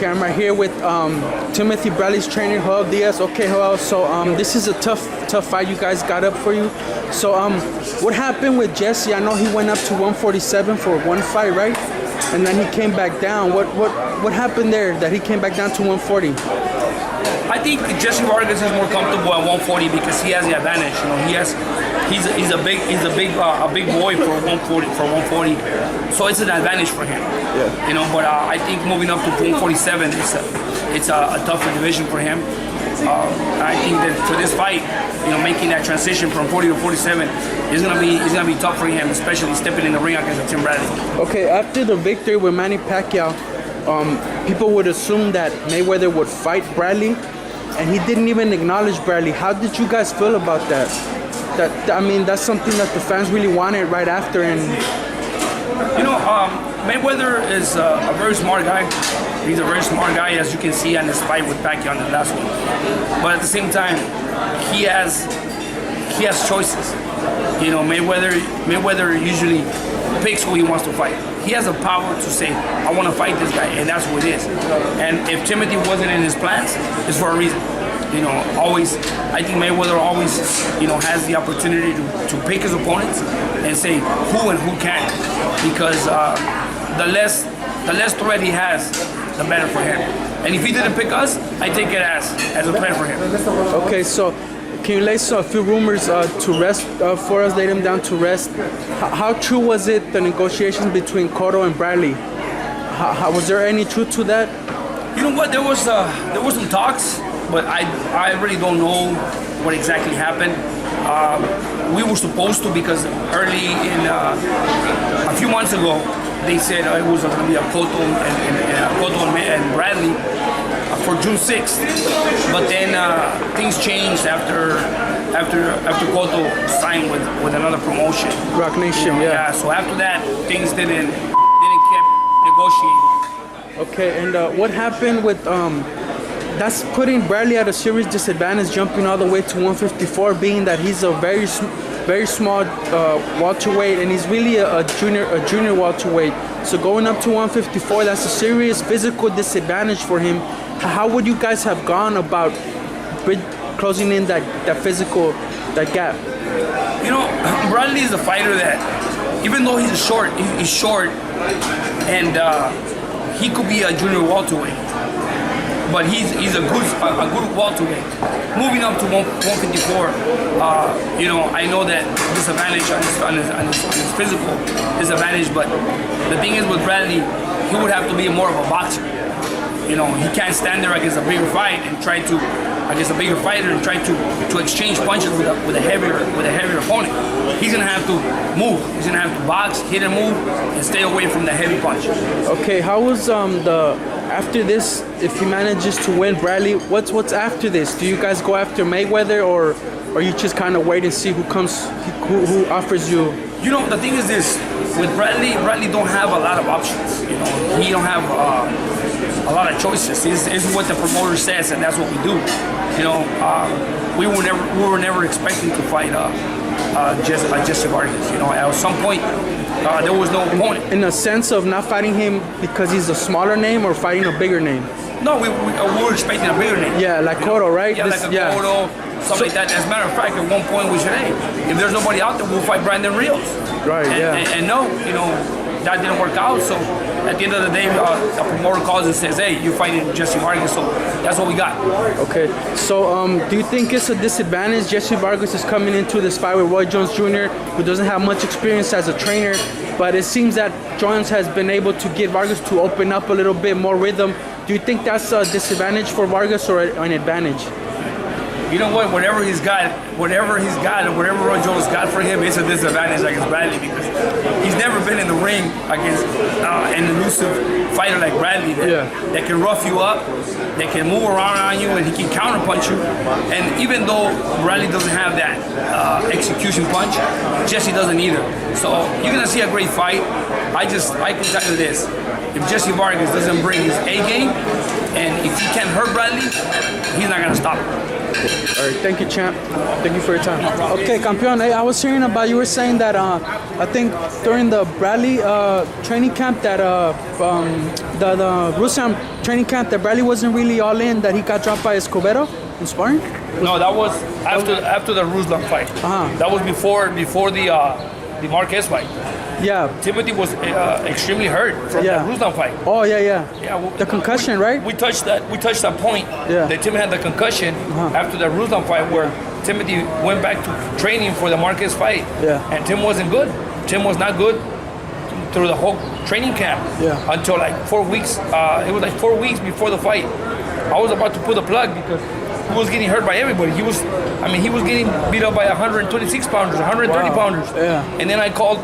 Okay, I'm right here with Timothy Bradley's trainer, Joel Diaz. Okay, Joel, so this is a tough fight you guys got up for you. So what happened with Jesse? I know he went up to 147 for one fight, right? And then he came back down. What happened there that he came back down to 140? I think Jessie Vargas is more comfortable at 140 because he has the advantage. You know, he's a big boy for 140. So it's an advantage for him. Yeah. You know, but I think moving up to 147 it's a tougher division for him. I think that for this fight, you know, making that transition from 40 to 47 is gonna be tough for him, especially stepping in the ring against Tim Bradley. Okay, after the victory with Manny Pacquiao, people would assume that Mayweather would fight Bradley, and he didn't even acknowledge Bradley. How did you guys feel about that? I mean, that's something that the fans really wanted right after. And you know, Mayweather is a very smart guy. He's a very smart guy, as you can see on his fight with Pacquiao in the last one. But at the same time, he has choices. You know, Mayweather usually picks who he wants to fight. He has the power to say, I want to fight this guy, and that's who it is. And if Timothy wasn't in his plans, it's for a reason. You know, I think Mayweather always, you know, has the opportunity to pick his opponents and say who and who can't. Because the less threat he has, the better for him. And if he didn't pick us, I take it as a threat for him. Okay, so can you lay a few rumors to rest for us, lay them down to rest? How true was it, the negotiations between Cotto and Bradley? Was there any truth to that? You know what, there was some talks, but I really don't know what exactly happened. We were supposed to, because early in a few months ago, they said it was going to be a Cotto and Bradley for June 6th, but then things changed after Cotto signed with another promotion. Rock Nation, yeah. Yeah. So after that, things didn't keep negotiating. Okay, and what happened with that's putting Bradley at a serious disadvantage, jumping all the way to 154, being that he's a very small welterweight, and he's really a junior welterweight. So going up to 154, that's a serious physical disadvantage for him. How would you guys have gone about closing in that gap? You know, Bradley is a fighter that, even though he's short, and he could be a junior welterweight, but he's a good welterweight. Moving up to 154, you know, I know that disadvantage on his physical disadvantage, but the thing is with Bradley, he would have to be more of a boxer. You know, he can't stand there against a bigger fight and try to exchange punches with a heavier opponent. He's gonna have to move. He's gonna have to box, hit and move, and stay away from the heavy punch. Okay, how was after this? If he manages to win Bradley, what's after this? Do you guys go after Mayweather, or you just kind of wait and see who offers you? You know, the thing is this: with Bradley don't have a lot of options. You know, he don't have a lot of choices. This is what the promoter says, and that's what we do. You know, we were never expecting to fight Jessie Vargas. You know, at some point there was no opponent. In a sense of not fighting him because he's a smaller name, or fighting a bigger name. No, we were expecting a bigger name. Yeah, like Cotto, right? Yeah, like a Cotto, something like that. As a matter of fact, at one point we said, hey, if there's nobody out there, we'll fight Brandon Rios. Right. And no, you know, that didn't work out. So at the end of the day, a promoter calls and says, hey, you're fighting Jessie Vargas. So that's what we got. Okay. So do you think it's a disadvantage? Jessie Vargas is coming into this fight with Roy Jones Jr., who doesn't have much experience as a trainer, but it seems that Jones has been able to get Vargas to open up a little bit more rhythm. Do you think that's a disadvantage for Vargas or an advantage? You know what? Whatever he's got, whatever Roy Jones got for him, it's a disadvantage against Bradley, because he's never been in the ring against an elusive fighter like Bradley that can rough you up, that can move around on you, and he can counterpunch you. And even though Bradley doesn't have that execution punch, Jessie doesn't either. So you're gonna see a great fight. I can tell you this: if Jessie Vargas doesn't bring his A game, and if he can hurt Bradley, he's not gonna stop him. All right, thank you, champ. Thank you for your time. Okay, campeón. Hey, I was hearing about you were saying that I think during the Bradley training camp that the Russian training camp that Bradley wasn't really all in. That he got dropped by Escobedo in sparring. No, that was after the Ruslan fight. That was before the Marquez fight. Yeah. Timothy was extremely hurt from that Ruslan fight. Oh yeah. Yeah. The concussion, right? We touched that point. Yeah. That Tim had the concussion after the Ruslan fight, where Timothy went back to training for the Marquez fight. Yeah. And Tim wasn't good. Tim was not good through the whole training camp. Yeah. Until like 4 weeks. It was like 4 weeks before the fight. I was about to pull the plug because he was getting hurt by everybody. He was getting beat up by 126 pounders, 130 pounders. Yeah. And then I called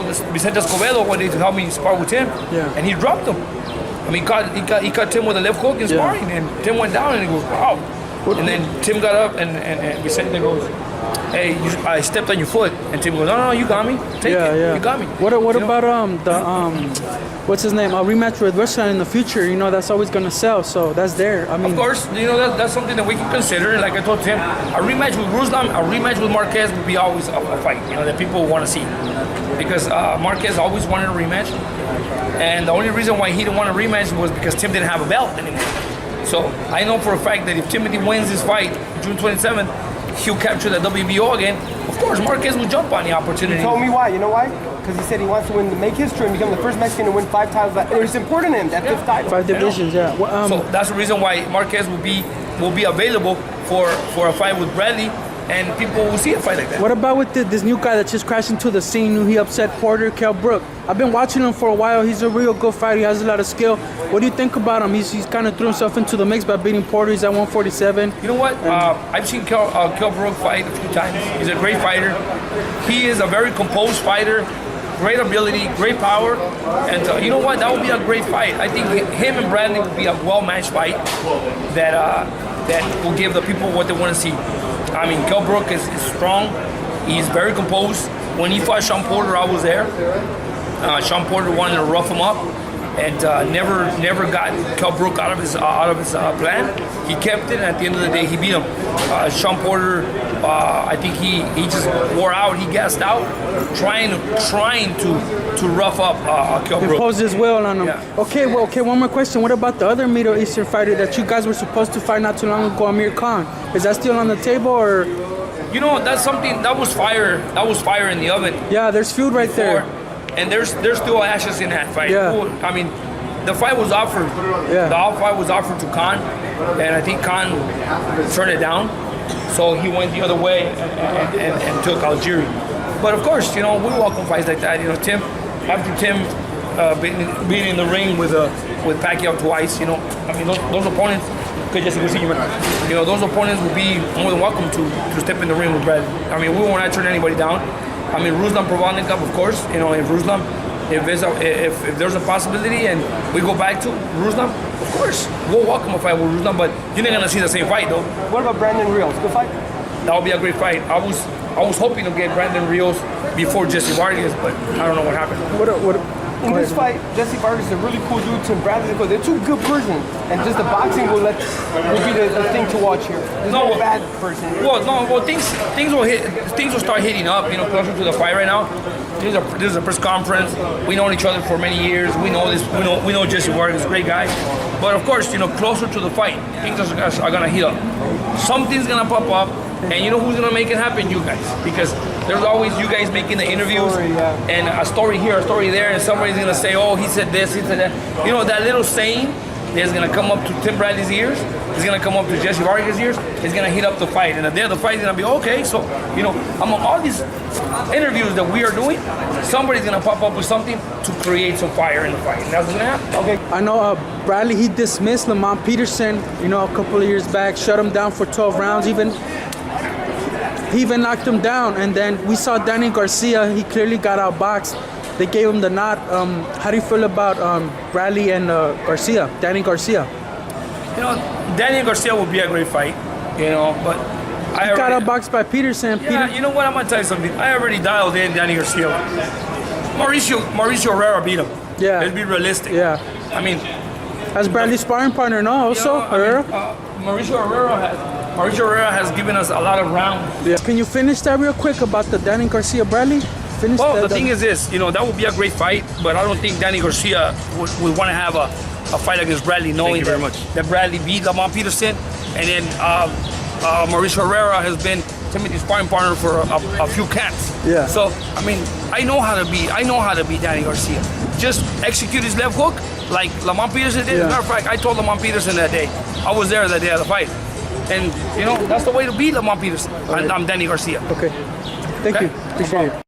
this Vicente Escobedo one day to help me spar with Tim. Yeah. And he dropped him. I mean, he cut Tim with a left hook in sparring, and Tim went down, and he goes, wow. And then Tim got up, and Vicente goes, hey, I stepped on your foot. And Tim goes, no, you got me. Take it. You got me. What about what's his name? A rematch with Russia in the future. You know, that's always gonna sell. So that's there. I mean, of course, you know that's something that we can consider. And like I told Tim, a rematch with Ruslan, a rematch with Marquez would be always a fight. You know that people want to see, because Marquez always wanted a rematch, and the only reason why he didn't want a rematch was because Tim didn't have a belt anymore. So I know for a fact that if Timothy wins this fight June 27th, he'll capture the WBO again. Of course, Marquez will jump on the opportunity. He told me why. You know why? Because he said he wants to make history and become the first Mexican to win 5 titles. It's important to him, that 5th title. 5 divisions, yeah. Well, so that's the reason why Marquez will be available for a fight with Bradley, and people will see a fight like that. What about with this new guy that just crashed into the scene? He upset Porter, Kell Brook. I've been watching him for a while. He's a real good fighter. He has a lot of skill. What do you think about him? He's kind of threw himself into the mix by beating Porter. He's at 147. You know what? I've seen Kell Brook fight a few times. He's a great fighter. He is a very composed fighter. Great ability, great power, and you know what? That would be a great fight. I think him and Bradley would be a well-matched fight that will give the people what they want to see. I mean, Kell Brook is strong. He's very composed. When he fought Sean Porter, I was there. Sean Porter wanted to rough him up, and never got Kell Brook out of his plan. He kept it, and at the end of the day, he beat him. Sean Porter, I think he just wore out. He gassed out, trying to rough up Kell Brook. Impose his will on him. Yeah. Okay, one more question. What about the other Middle Eastern fighter that you guys were supposed to fight not too long ago, Amir Khan? Is that still on the table, or? You know, that's something that was fire. That was fire in the oven. Yeah, there's food right there. And there's still ashes in that fight. Yeah. I mean, the fight was offered. Yeah. The fight was offered to Khan, and I think Khan turned it down. So he went the other way and took Algeria. But of course, you know, we welcome fights like that. You know, after Tim being in the ring with Pacquiao twice, you know, I mean, those opponents. You know, those opponents will be more than welcome to step in the ring with Brad. I mean, we won't turn anybody down. I mean, Ruslan Provodnikov, of course. You know, if there's a possibility and we go back to Ruslan, of course, we'll welcome a fight with Ruslan, but you're not gonna see the same fight, though. What about Brandon Rios? Good fight? That would be a great fight. I was hoping to get Brandon Rios before Jessie Vargas, but I don't know what happened. In this fight, Jessie Vargas is a really cool dude, Tim Bradley. They're two good persons, and just the boxing will be the thing to watch here. There's no bad person. Things will start hitting up. You know, closer to the fight right now. This is a press conference. We know each other for many years. We know this. We know Jessie Vargas is a great guy. But of course, you know, closer to the fight, things are gonna heat up. Something's gonna pop up, and you know who's gonna make it happen? You guys, because there's always you guys making the interviews, and a story here, a story there, and somebody's gonna say, oh, he said this, he said that. You know, that little saying is gonna come up to Tim Bradley's ears. It's gonna come up to Jessie Vargas' ears. It's gonna heat up the fight, and the day of the fight is gonna be okay. So, you know, among all these interviews that we are doing, somebody's gonna pop up with something to create some fire in the fight, and that's what's gonna happen. Okay. I know Bradley, he dismissed Lamont Peterson, you know, a couple of years back, shut him down for 12 rounds, he even knocked him down. And then we saw Danny Garcia, he clearly got outboxed. They gave him the nod. How do you feel about Bradley and Garcia, Danny Garcia? You know, Danny Garcia would be a great fight, you know, but he got outboxed by Peterson. Yeah, you know what, I'm gonna tell you something. I already dialed in Danny Garcia. Mauricio Herrera beat him. Yeah. Let's be realistic. Yeah. I mean, That's Bradley's sparring partner, no? Also, Herrera. Mauricio Herrera has given us a lot of rounds. Yeah. Can you finish that real quick about the Danny Garcia Bradley? Finish Well, that, the thing is this, that would be a great fight, but I don't think Danny Garcia would want to have a fight against Bradley, knowing you very much. that Bradley beat Lamont Peterson, and then Mauricio Herrera has been Timothy's sparring partner for a few camps. Yeah. So I mean, I know how to beat Danny Garcia. Just execute his left hook like Lamont Peterson did. Yeah. As a matter of fact, I told Lamont Peterson that day. I was there that day of the fight, and that's the way to beat Lamont Peterson. Right. I'm Danny Garcia. Okay. Thank you. Appreciate it.